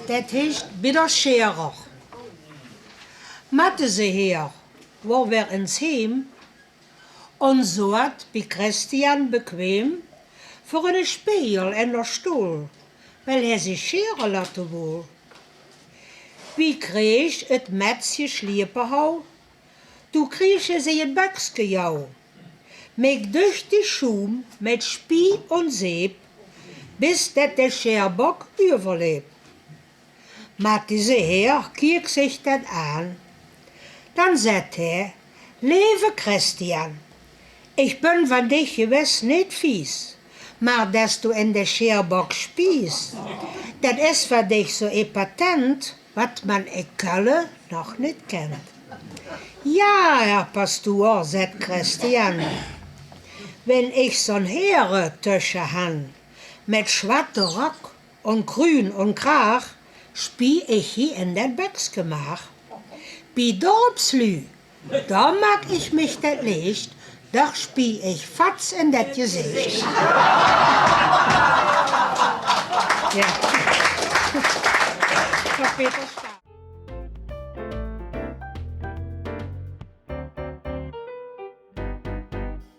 Das heißt wieder Scherer. Matte sie her, wo wir ins Heim, und sort bei Christian bequem für einen Spiegel in der Stuhl, weil er sich scheren lassen will. Wie krieg et Mätzje Schlieperhau? Du kriegst sie in Böckske jau. Meg durch die Schum mit Spie und Seep, bis dat der Scherbock überlebt. Macht diese Herr kiek sich dat an. Dann sagt er, lieve Christian, ich bin von dich gewiss nicht fies, maar dass du in der Scherbock spiest, dat is für dich so epatent, wat man in Köln noch nicht kennt. Ja, Herr Pastor, sagt Christian, wenn ich so'n Heere Tösche han, mit schwarze Rock und grün und Krach, spie ich hier in den Böcksgemach. Bei Dorpslü, da mag ich mich das Licht, doch spie ich fatz in das Gesicht. Ja.